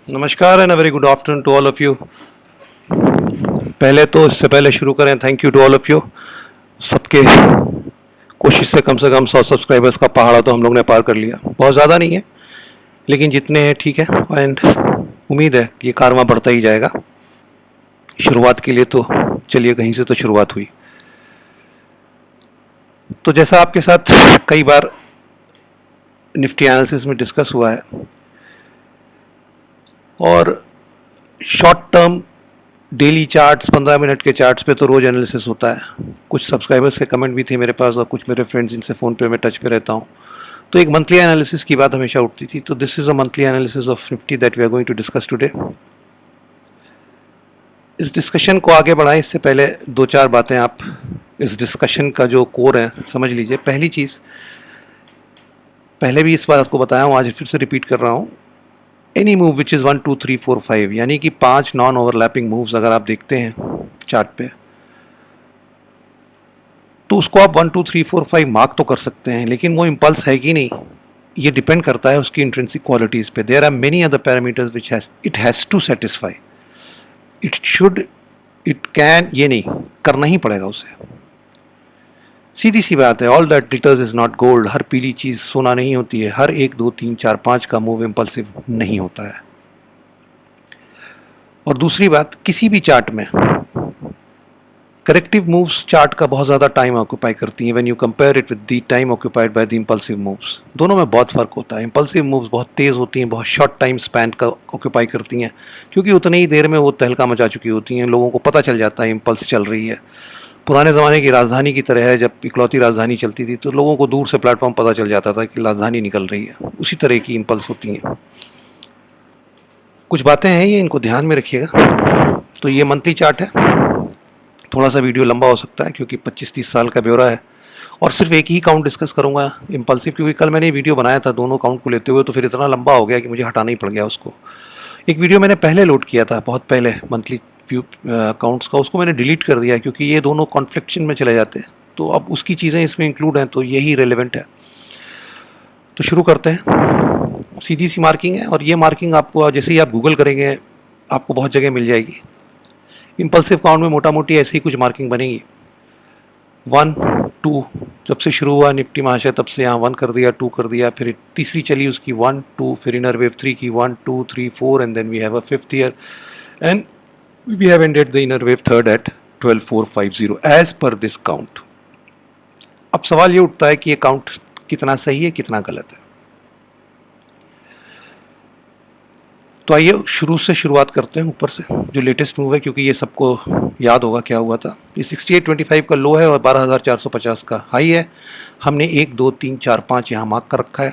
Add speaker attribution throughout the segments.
Speaker 1: नमस्कार and a very good afternoon to all of you. पहले तो इससे पहले शुरू करें, thank you to all of you सबके कोशिश से कम 100 सब्सक्राइबर्स का पहाड़ा तो हम लोग ने पार कर लिया। बहुत ज़्यादा नहीं है लेकिन जितने हैं ठीक है, एंड उम्मीद है कि ये कारवां बढ़ता ही जाएगा। शुरुआत के लिए तो चलिए कहीं से तो शुरुआत हुई। तो जैसा आपके साथ कई बार निफ्टी एनालिसिस में डिस्कस हुआ है, और short term daily charts 15 minute के चार्ट्स पे तो रोज़ एनालिसिस होता है। कुछ सब्सक्राइबर्स के कमेंट भी थे मेरे पास और कुछ मेरे फ्रेंड्स जिनसे फ़ोन पे मैं टच पे रहता हूँ, तो एक मंथली एनालिसिस की बात हमेशा उठती थी। तो this is a monthly analysis of Nifty that we are going to discuss today. इस डिस्कशन को आगे बढ़ाएं इससे पहले दो चार बातें आप इस डिस्कशन का जो कोर है समझ लीजिए। पहली चीज़, पहले भी इस बात को बताया हूँ, आज फिर से रिपीट कर रहा हूँ, एनी मूव विच इज़ 1 2 3 4 5 यानी कि 5 नॉन ओवरलैपिंग मूव्स अगर आप देखते हैं चार्ट पे, तो उसको आप 1 2 3 4 5 मार्क तो कर सकते हैं, लेकिन वो इम्पल्स है कि नहीं ये डिपेंड करता है उसकी इंट्रिंसिक क्वालिटीज़ पे। There are many other parameters which it has to satisfy, it should, it can, ये नहीं करना ही पड़ेगा उसे। सीधी सी बात है, all that glitters is not gold. हर पीली चीज़ सोना नहीं होती है, हर 1 2 3 4 5 का मूव इम्पल्सिव नहीं होता है। और दूसरी बात, किसी भी चार्ट में करेक्टिव मूव्स चार्ट का बहुत ज़्यादा टाइम ऑक्यूपाई करती हैं when you compare it with the time occupied by the impulsive moves. दोनों में बहुत फ़र्क होता है। इंपल्सिव मूव्स बहुत तेज़ होती हैं, बहुत शॉर्ट टाइम स्पैन का ऑक्यूपाई करती हैं, क्योंकि उतनी ही देर में वो तहलका मचा चुकी होती हैं, लोगों को पता चल जाता है इंपल्स चल रही है। पुराने ज़माने की राजधानी की तरह है, जब इकलौती राजधानी चलती थी तो लोगों को दूर से प्लेटफॉर्म पता चल जाता था कि राजधानी निकल रही है। उसी तरह की इंपल्स होती हैं। कुछ बातें हैं ये, इनको ध्यान में रखिएगा। तो ये मंथली चार्ट है, थोड़ा सा वीडियो लंबा हो सकता है क्योंकि 25-30 साल का ब्यौरा है, और सिर्फ एक ही काउंट डिस्कस करूंगा इम्पल्सिव, क्योंकि कल मैंने वीडियो बनाया था दोनों काउंट को लेते हुए, तो फिर इतना लंबा हो गया कि मुझे हटाना ही पड़ गया उसको। एक वीडियो मैंने पहले लोड किया था, बहुत पहले, मंथली काउंट्स का, उसको मैंने डिलीट कर दिया क्योंकि ये दोनों कॉन्फ्लिक्शन में चले जाते हैं। तो अब उसकी चीज़ें इसमें इंक्लूड हैं तो यही रेलिवेंट है। तो शुरू करते हैं। सीधी सी मार्किंग है, और ये मार्किंग आपको जैसे ही आप गूगल करेंगे आपको बहुत जगह मिल जाएगी। इम्पल्सिव काउंट में मोटा मोटी ऐसी ही कुछ मार्किंग बनेगी। 1 2 जब से शुरू हुआ निफ्टी महाशय तब से यहाँ 1 कर दिया, 2 कर दिया, फिर तीसरी चली उसकी 1 2, फिर इनर वेव 3 की 1 2 3 4, and then we have a fifth year, and we have ended the inner wave third at 12450 as per this count. अब सवाल ये उठता है कि ये काउंट कितना सही है कितना गलत है। तो आइए शुरू से शुरुआत करते हैं, ऊपर से जो लेटेस्ट मूव है, क्योंकि ये सबको याद होगा क्या हुआ था। ये 6825 का लो है और 12450 का हाई है। हमने 1 2 3 4 5 यहाँ मार्क कर रखा है।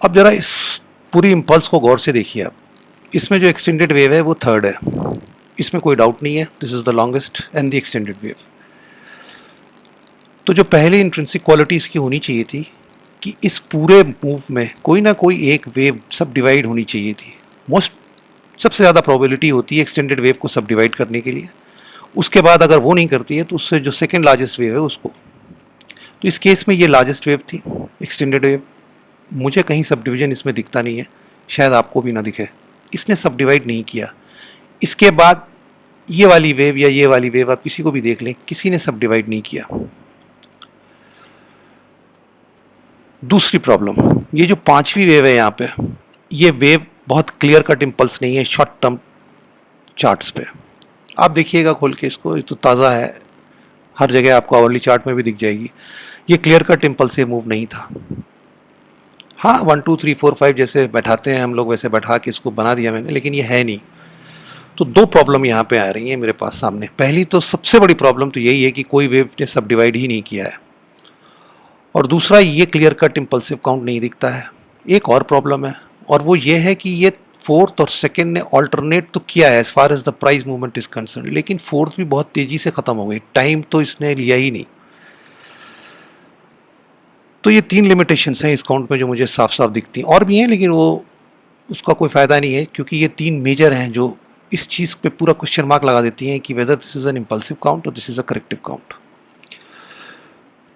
Speaker 1: अब जरा इस पूरी इम्पल्स को गौर से देखिए आप। इसमें जो एक्सटेंडेड वेव है वो थर्ड है, इसमें कोई डाउट नहीं है, this is the longest and the extended wave. तो जो पहली इंट्रिंसिक क्वालिटी इसकी होनी चाहिए थी कि इस पूरे मूव में कोई ना कोई एक वेव सब डिवाइड होनी चाहिए थी। सबसे ज़्यादा प्रोबेबिलिटी होती है एक्सटेंडेड वेव को सब डिवाइड करने के लिए। उसके बाद अगर वो नहीं करती है तो उससे जो सेकेंड लार्जेस्ट वेव है उसको, तो इस केस में ये लार्जेस्ट वेव थी एक्सटेंडेड वेव। मुझे कहीं सब डिवीजन इसमें दिखता नहीं है, शायद आपको भी ना दिखे। इसने सब डिवाइड नहीं किया। इसके बाद ये वाली वेव या ये वाली वेव आप किसी को भी देख लें, किसी ने सब डिवाइड नहीं किया। दूसरी प्रॉब्लम, ये जो पांचवी वेव है यहाँ पे, ये वेव बहुत क्लियर कट इम्पल्स नहीं है शॉर्ट टर्म चार्ट्स पे। आप देखिएगा खोल के इसको, ये तो ताज़ा है, हर जगह आपको आवरली चार्ट में भी दिख जाएगी। ये क्लियर कट इम्पल्सिव मूव नहीं था। हाँ 1 2 3 4 5 जैसे बैठाते हैं हम लोग वैसे बैठा के इसको बना दिया मैंने, लेकिन ये है नहीं। तो दो प्रॉब्लम यहाँ पे आ रही हैं मेरे पास सामने। पहली तो सबसे बड़ी प्रॉब्लम तो यही है कि कोई वेव ने सब डिवाइड ही नहीं किया है, और दूसरा ये क्लियर कट इम्पल्सिव काउंट नहीं दिखता है। एक और प्रॉब्लम है, और वो ये है कि ये फोर्थ और सेकेंड ने ऑल्टरनेट तो किया है as far as the price movement is concern, लेकिन फोर्थ भी बहुत तेजी से खत्म हो गई, टाइम तो इसने लिया ही नहीं। तो ये तीन लिमिटेशंस हैं इस काउंट में जो मुझे साफ साफ दिखती हैं, और भी हैं लेकिन वो उसका कोई फ़ायदा नहीं है, क्योंकि ये तीन मेजर हैं जो इस चीज़ पे पूरा क्वेश्चन मार्क लगा देती हैं कि whether this is an impulsive count और this is a corrective count.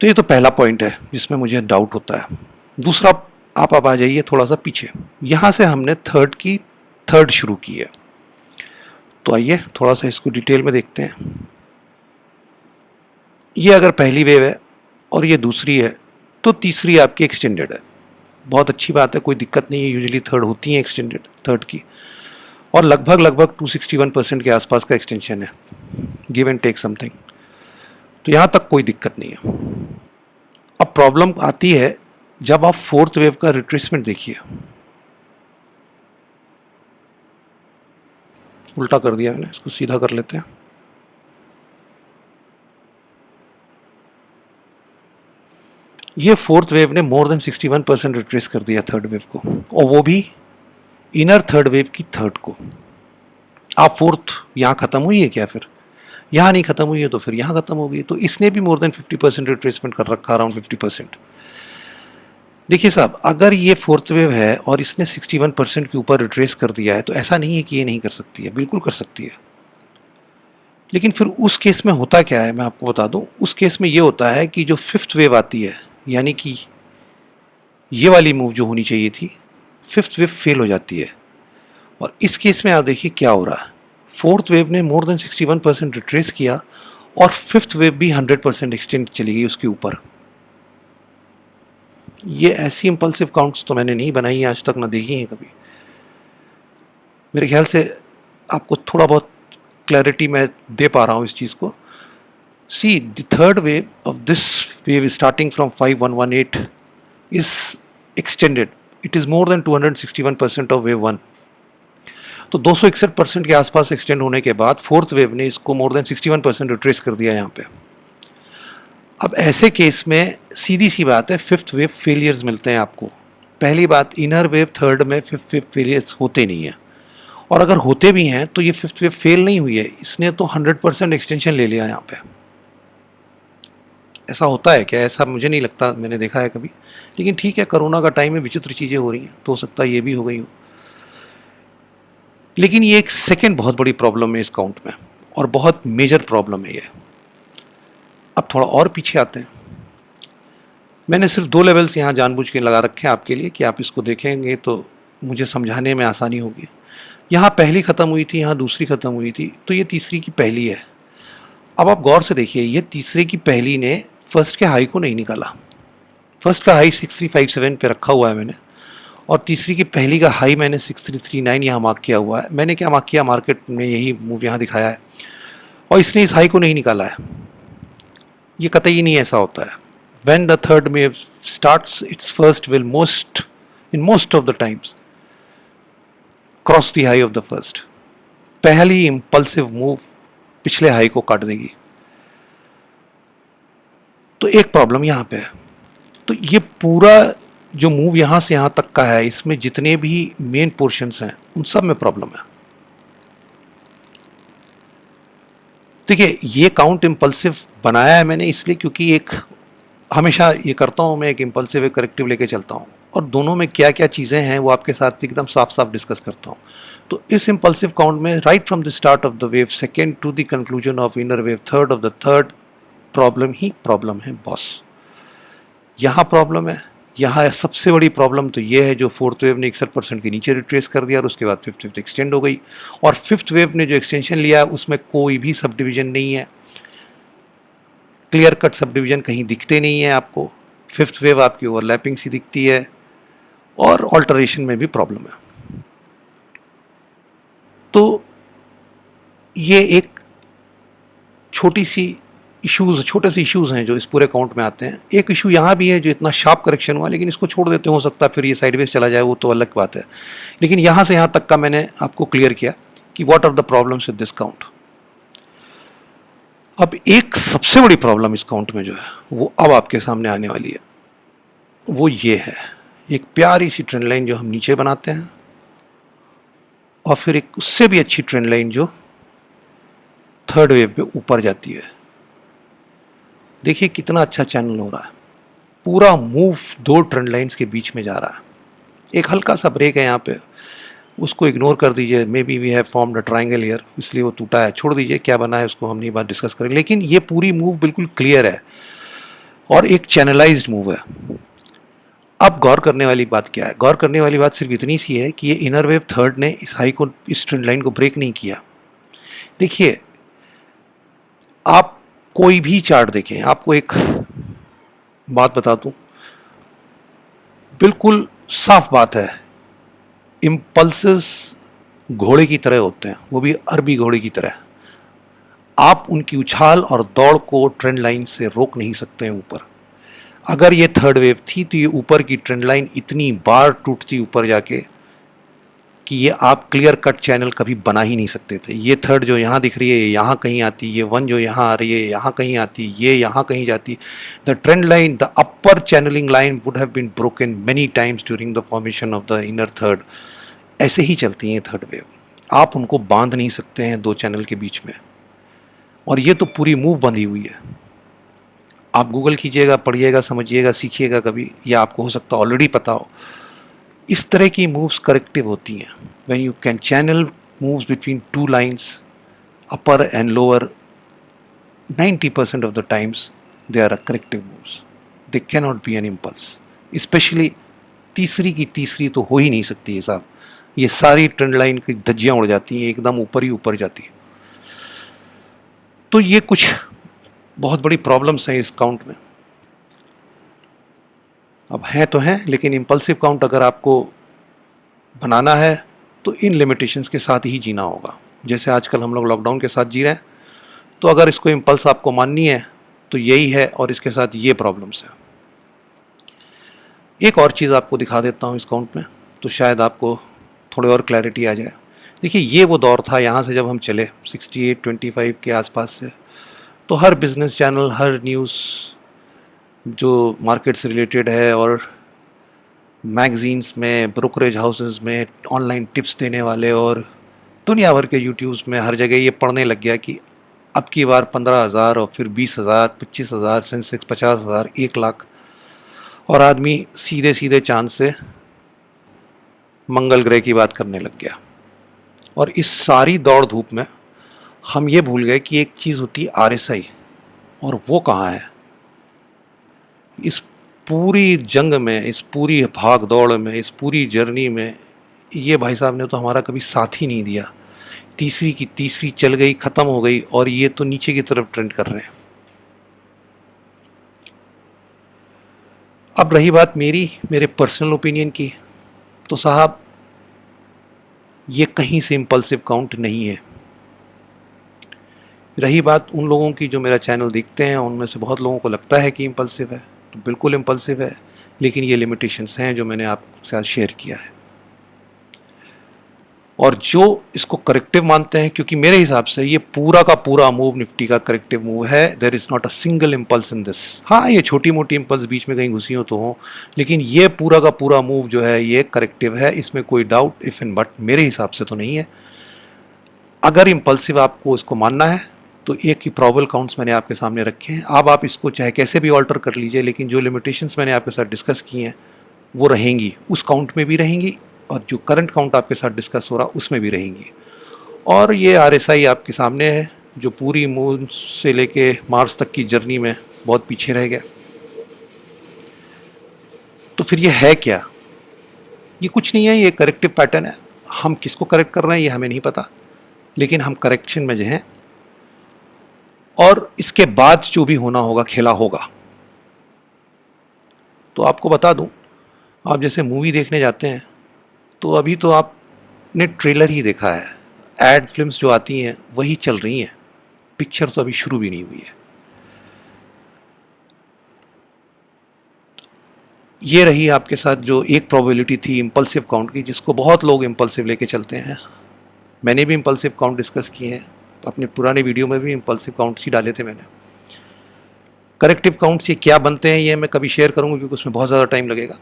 Speaker 1: तो ये तो पहला पॉइंट है जिसमें मुझे डाउट होता है। दूसरा, आप अब आ जाइए थोड़ा सा पीछे, यहाँ से हमने थर्ड शुरू की है। तो आइए थोड़ा सा इसको डिटेल में देखते हैं। ये अगर पहली वेव है और ये दूसरी है तो तीसरी आपकी एक्सटेंडेड है। बहुत अच्छी बात है, कोई दिक्कत नहीं है, यूजुअली थर्ड होती है एक्सटेंडेड थर्ड की, और लगभग 261% के आसपास का एक्सटेंशन है, गिव एंड टेक समथिंग। तो यहाँ तक कोई दिक्कत नहीं है। अब प्रॉब्लम आती है जब आप फोर्थ वेव का रिट्रेसमेंट देखिए। उल्टा कर दिया मैंने, इसको सीधा कर लेते हैं। ये फोर्थ वेव ने मोर देन 61% रिट्रेस कर दिया थर्ड वेव को, और वो भी इनर थर्ड वेव की थर्ड को। आप फोर्थ यहाँ खत्म हुई है क्या? फिर यहाँ नहीं खत्म हुई है तो फिर यहाँ खत्म हो गई। तो इसने भी मोर देन 50% रिट्रेसमेंट कर रखा, अराउंड 50%। देखिए साहब, अगर ये फोर्थ वेव है और इसने 61% के ऊपर रिट्रेस कर दिया है तो ऐसा नहीं है कि ये नहीं कर सकती है, बिल्कुल कर सकती है। लेकिन फिर उस केस में होता क्या है मैं आपको बता दूं। उस केस में ये होता है कि जो फिफ्थ वेव आती है, यानी कि ये वाली मूव जो होनी चाहिए थी, फिफ्थ वेव फेल हो जाती है। और इस केस में आप देखिए क्या हो रहा है, फोर्थ वेव ने मोर देन 61% रिट्रेस किया और फिफ्थ वेव भी 100% एक्सटेंड चली गई उसके ऊपर। ये ऐसी इंपल्सिव काउंट्स तो मैंने नहीं बनाई है आज तक, ना देखी है कभी। मेरे ख्याल से आपको थोड़ा बहुत क्लैरिटी मैं दे पा रहा हूँ इस चीज़ को। See the third wave of this wave starting from 5118 is extended, it is more than 261% of wave 1। तो 261% के आसपास एक्सटेंड होने के बाद फोर्थ वेव ने इसको मोर देन 61% रिट्रेस कर दिया यहाँ पे। अब ऐसे केस में सीधी सी बात है, फिफ्थ वेव फेलियर्स मिलते हैं आपको। पहली बात, इनर वेव थर्ड में फिफ्थ वेव फेलियर्स होते नहीं हैं, और अगर होते भी हैं तो ये फिफ्थ वेव फेल नहीं हुई है, इसने तो 100% एक्सटेंशन ले लिया यहाँ पे। ऐसा होता है क्या? ऐसा मुझे नहीं लगता, मैंने देखा है कभी। लेकिन ठीक है, कोरोना का टाइम में विचित्र चीज़ें हो रही हैं, तो हो सकता है ये भी हो गई हो। लेकिन ये एक सेकेंड बहुत बड़ी प्रॉब्लम है इस काउंट में, और बहुत मेजर प्रॉब्लम है ये। अब थोड़ा और पीछे आते हैं। मैंने सिर्फ 2 लेवल्स यहाँ जानबूझ के लगा रखे हैं आपके लिए कि आप इसको देखेंगे तो मुझे समझाने में आसानी होगी। यहाँ पहली ख़त्म हुई थी, यहाँ दूसरी ख़त्म हुई थी, तो ये तीसरी की पहली है। अब आप गौर से देखिए, ये तीसरे की पहली ने फर्स्ट के हाई को नहीं निकाला। फर्स्ट का हाई 6357 पे रखा हुआ है मैंने, और तीसरी की पहली का हाई मैंने 6339 यहाँ मार्क किया हुआ है। मैंने क्या मार्क किया, मार्केट में यही मूव यहाँ दिखाया है, और इसने इस हाई को नहीं निकाला है। ये कतई नहीं ऐसा होता है। When the third wave starts, its first will in most of the times cross the high of the first. पहली impulsive move पिछले हाई को काट देगी। तो एक प्रॉब्लम यहाँ पे है। तो ये पूरा जो मूव यहाँ से यहाँ तक का है, इसमें जितने भी मेन पोर्शंस हैं उन सब में प्रॉब्लम है। देखिए, ये काउंट इम्पल्सिव बनाया है मैंने इसलिए क्योंकि एक हमेशा ये करता हूँ मैं, एक इम्पल्सिव एक करेक्टिव लेके चलता हूँ, और दोनों में क्या क्या चीज़ें हैं वो आपके साथ एकदम साफ साफ डिस्कस करता हूँ। तो इस इम्पल्सिव काउंट में right from the start of the wave second to the conclusion of inner wave third of the third, problem ही प्रॉब्लम है बॉस। यहाँ प्रॉब्लम है। यहाँ सबसे बड़ी प्रॉब्लम तो ये है जो फोर्थ वेव ने 61% के नीचे रिट्रेस कर दिया और उसके बाद फिफ्थ वेव एक्सटेंड हो गई, और फिफ्थ वेव ने जो एक्सटेंशन लिया उसमें कोई भी सब डिवीजन नहीं है, क्लियर कट सब डिवीजन कहीं दिखते नहीं है आपको। फिफ्थ वेव आपकी ओवरलैपिंग सी दिखती है, और ऑल्टरेशन में भी प्रॉब्लम है। तो ये एक छोटे से इश्यूज हैं जो इस पूरे काउंट में आते हैं। एक इशू यहाँ भी है जो इतना शार्प करेक्शन हुआ, लेकिन इसको छोड़ देते हो सकता है फिर ये साइडवेज चला जाए, वो तो अलग बात है। लेकिन यहाँ से यहाँ तक का मैंने आपको क्लियर किया कि what are the problems with this count. अब एक सबसे बड़ी प्रॉब्लम इस काउंट में जो है वो अब आपके सामने आने वाली है, वो ये है एक प्यारी सी ट्रेंड लाइन जो हम नीचे बनाते हैं, और फिर एक उससे भी अच्छी ट्रेंड लाइन जो थर्ड वेव पे ऊपर जाती है। देखिए कितना अच्छा चैनल हो रहा है, पूरा मूव 2 ट्रेंड लाइंस के बीच में जा रहा है। एक हल्का सा ब्रेक है यहाँ पे, उसको इग्नोर कर दीजिए। Maybe we have formed a triangle here, इसलिए वो टूटा है, छोड़ दीजिए। क्या बना है उसको हम नहीं बात डिस्कस करेंगे। लेकिन ये पूरी मूव बिल्कुल क्लियर है और एक चैनलाइज्ड मूव है। अब गौर करने वाली बात क्या है? गौर करने वाली बात सिर्फ इतनी सी है कि ये इनर वेव थर्ड ने इस हाई को, इस ट्रेंड लाइन को ब्रेक नहीं किया। देखिए, आप कोई भी चार्ट देखें, आपको एक बात बता दूं, बिल्कुल साफ बात है, इम्पल्सेस घोड़े की तरह होते हैं, वो भी अरबी घोड़े की तरह। आप उनकी उछाल और दौड़ को ट्रेंड लाइन से रोक नहीं सकते हैं ऊपर। अगर ये थर्ड वेव थी तो ये ऊपर की ट्रेंड लाइन इतनी बार टूटती ऊपर जाके कि ये आप क्लियर कट चैनल कभी बना ही नहीं सकते थे। ये थर्ड जो यहाँ दिख रही है ये यहाँ कहीं आती, ये वन जो यहाँ आ रही है यहाँ कहीं आती, ये यहाँ कहीं जाती। The trend line, the upper channelling line would have been broken many times during the formation of the inner third. ऐसे ही चलती हैं थर्ड वेव, आप उनको बांध नहीं सकते हैं दो चैनल के बीच में। और ये तो पूरी मूव बंधी हुई है। आप गूगल कीजिएगा, पढ़िएगा, समझिएगा, सीखिएगा कभी, या आपको हो सकता है ऑलरेडी पता हो। इस तरह की मूव्स करेक्टिव होती हैं। When you can channel moves between two lines, upper and lower, 90% of the times they are corrective moves, they can not be an impulse. Especially तीसरी की तीसरी तो हो ही नहीं सकती है साहब, ये सारी ट्रेंड लाइन की धज्जियाँ उड़ जाती हैं, एकदम ऊपर ही ऊपर जाती है। तो ये कुछ बहुत बड़ी प्रॉब्लम्स हैं इस काउंट में। अब हैं तो हैं, लेकिन इम्पल्सिव काउंट अगर आपको बनाना है तो इन लिमिटेशंस के साथ ही जीना होगा। जैसे आजकल हम लोग लॉकडाउन के साथ जी रहे हैं, तो अगर इसको इम्पल्स आपको माननी है तो यही है, और इसके साथ ये प्रॉब्लम्स हैं। एक और चीज़ आपको दिखा देता हूँ इस काउंट में, तो शायद आपको थोड़ी और क्लैरिटी आ जाए। देखिए, ये वो दौर था, यहाँ से जब हम चले 68-25 के आसपास से, तो हर बिजनेस चैनल, हर न्यूज़ जो मार्केट से रिलेटेड है, और मैगजीन्स में, ब्रोकरेज हाउसेस में, ऑनलाइन टिप्स देने वाले, और दुनिया भर के यूट्यूब्स में हर जगह ये पढ़ने लग गया कि अब की बार 15,000 और फिर 20,000, 25,000, सेंसेक्स 50,000, 1 लाख, और आदमी सीधे सीधे चांद से मंगल ग्रह की बात करने लग गया। और इस सारी दौड़ धूप में हम ये भूल गए कि एक चीज़ होती है RSI, और वो कहाँ है इस पूरी जंग में, इस पूरी भाग दौड़ में, इस पूरी जर्नी में। ये भाई साहब ने तो हमारा कभी साथ ही नहीं दिया। तीसरी की तीसरी चल गई, ख़त्म हो गई, और ये तो नीचे की तरफ ट्रेंड कर रहे हैं। अब रही बात मेरे पर्सनल ओपिनियन की, तो साहब ये कहीं से इम्पल्सिव काउंट नहीं है। रही बात उन लोगों की जो मेरा चैनल देखते हैं, उनमें से बहुत लोगों को लगता है कि इम्पल्सिव है, तो बिल्कुल इम्पल्सिव है, लेकिन ये लिमिटेशंस हैं जो मैंने आपके साथ शेयर किया है। और जो इसको करेक्टिव मानते हैं, क्योंकि मेरे हिसाब से ये पूरा का पूरा मूव निफ्टी का करेक्टिव मूव है, there is not a single impulse in this. हाँ, ये छोटी मोटी इम्पल्स बीच में कहीं घुसी हो तो हो, लेकिन ये पूरा का पूरा मूव जो है ये करेक्टिव है, इसमें कोई डाउट इफ एंड बट मेरे हिसाब से तो नहीं है। अगर इम्पल्सिव आपको इसको मानना है तो एक ही प्रॉबल काउंट्स मैंने आपके सामने रखे हैं। अब आप इसको चाहे कैसे भी ऑल्टर कर लीजिए, लेकिन जो लिमिटेशंस मैंने आपके साथ डिस्कस की हैं वो रहेंगी, उस काउंट में भी रहेंगी, और जो करंट काउंट आपके साथ डिस्कस हो रहा उसमें भी रहेंगी। और ये RSI आपके सामने है, जो पूरी मून से लेके मार्स तक की जर्नी में बहुत पीछे रह गया। तो फिर ये है क्या? ये कुछ नहीं है, ये करेक्टिव पैटर्न है। हम किसको करेक्ट कर रहे हैं ये हमें नहीं पता, लेकिन हम करेक्शन में जो हैं, और इसके बाद जो भी होना होगा खेला होगा। तो आपको बता दूं, आप जैसे मूवी देखने जाते हैं तो अभी तो आपने ट्रेलर ही देखा है, एड फिल्म्स जो आती हैं वही चल रही हैं, पिक्चर तो अभी शुरू भी नहीं हुई है। ये रही आपके साथ जो एक प्रोबेबिलिटी थी इम्पल्सिव काउंट की, जिसको बहुत लोग इम्पल्सिव लेके चलते हैं। मैंने भी इम्पल्सिव काउंट डिस्कस किए हैं, अपने पुराने वीडियो में भी इम्पल्सिव काउंट्स ही डाले थे मैंने। करेक्टिव काउंट्स ये क्या बनते हैं ये मैं कभी शेयर करूंगा, क्योंकि उसमें बहुत ज़्यादा टाइम लगेगा।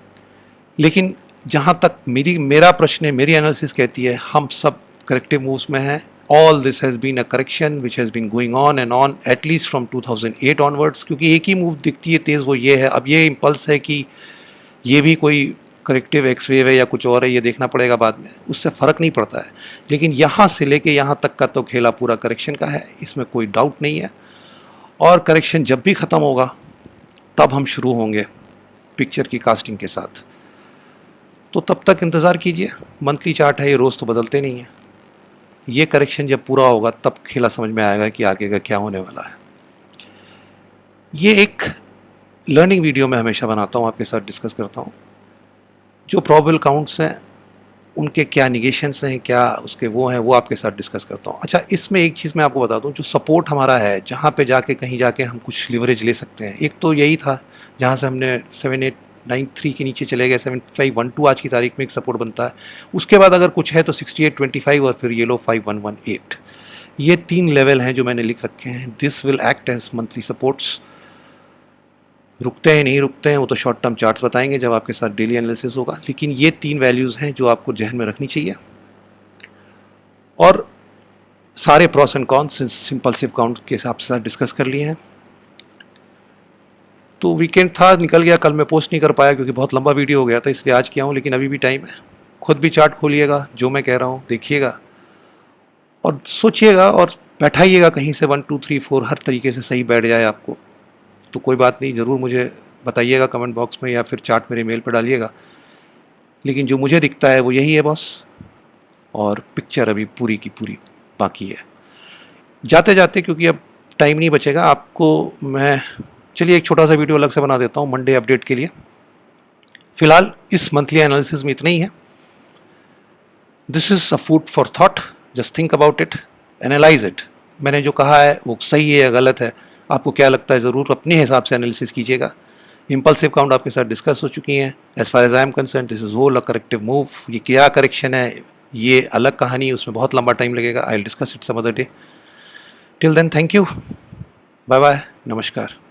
Speaker 1: लेकिन जहाँ तक मेरा प्रश्न है, मेरी एनालिसिस कहती है हम सब करेक्टिव मूव्स में हैं। All this has been a correction which has been going on and on at least from 2008 onwards, क्योंकि एक ही मूव दिखती है तेज़, वो ये है। अब ये इम्पल्स है कि ये भी कोई करेक्टिव एक्स वेव है या कुछ और है, ये देखना पड़ेगा बाद में, उससे फ़र्क नहीं पड़ता है। लेकिन यहाँ से लेके यहाँ तक का तो खेला पूरा करेक्शन का है, इसमें कोई डाउट नहीं है। और करेक्शन जब भी ख़त्म होगा तब हम शुरू होंगे पिक्चर की कास्टिंग के साथ। तो तब तक इंतज़ार कीजिए, मंथली चार्ट है ये, रोज़ तो बदलते नहीं है। ये करेक्शन जब पूरा होगा तब खेला समझ में आएगा कि आगे का क्या होने वाला है। ये एक लर्निंग वीडियो मैं हमेशा बनाता हूँ, आपके साथ डिस्कस करता हूँ। जो प्रॉबल काउंट्स हैं उनके क्या निगेशंस हैं, क्या उसके वो हैं, वो आपके साथ डिस्कस करता हूँ। अच्छा, इसमें एक चीज़ मैं आपको बता दूँ, जो सपोर्ट हमारा है, जहाँ पे जाके कहीं जाके हम कुछ लिवरेज ले सकते हैं, एक तो यही था जहाँ से हमने 7893 के नीचे चले गए, 7512 आज की तारीख में एक सपोर्ट बनता है। उसके बाद अगर कुछ है तो 6825 और फिर ये लो 5118। ये 3 लेवल हैं जो मैंने लिख रखे हैं। This will act as monthly supports. रुकते हैं नहीं रुकते हैं वो तो शॉर्ट टर्म चार्ट्स बताएंगे जब आपके साथ डेली एनालिसिस होगा, लेकिन ये 3 वैल्यूज़ हैं जो आपको जहन में रखनी चाहिए। और सारे प्रॉस एंड कॉन्स सिंपल्सिव काउंट के हिसाब से डिस्कस कर लिए हैं। तो वीकेंड था, निकल गया, कल मैं पोस्ट नहीं कर पाया क्योंकि बहुत लंबा वीडियो हो गया था, इसलिए आज किया हूँ, लेकिन अभी भी टाइम है। खुद भी चार्ट खोलिएगा, जो मैं कह रहा हूँ देखिएगा और सोचिएगा और बैठाइएगा कहीं से 1 2 3 4 हर तरीके से सही बैठ जाए आपको तो कोई बात नहीं, ज़रूर मुझे बताइएगा कमेंट बॉक्स में या फिर चार्ट मेरे मेल पर डालिएगा। लेकिन जो मुझे दिखता है वो यही है बॉस, और पिक्चर अभी पूरी की पूरी बाकी है। जाते जाते, क्योंकि अब टाइम नहीं बचेगा, आपको मैं चलिए एक छोटा सा वीडियो अलग से बना देता हूँ मंडे अपडेट के लिए। फिलहाल इस मंथली एनालिसिस में इतना ही है। This is a food for thought, just think about it, analyse it. मैंने जो कहा है वो सही है या गलत है, आपको क्या लगता है, ज़रूर अपने हिसाब से एनालिसिस कीजिएगा। इम्पल्सिव काउंट आपके साथ डिस्कस हो चुकी हैं। As far as I am concern, this is whole a corrective move. ये क्या करेक्शन है ये अलग कहानी, उसमें बहुत लंबा टाइम लगेगा। I will discuss it some other day. Till then, thank you, bye bye, नमस्कार।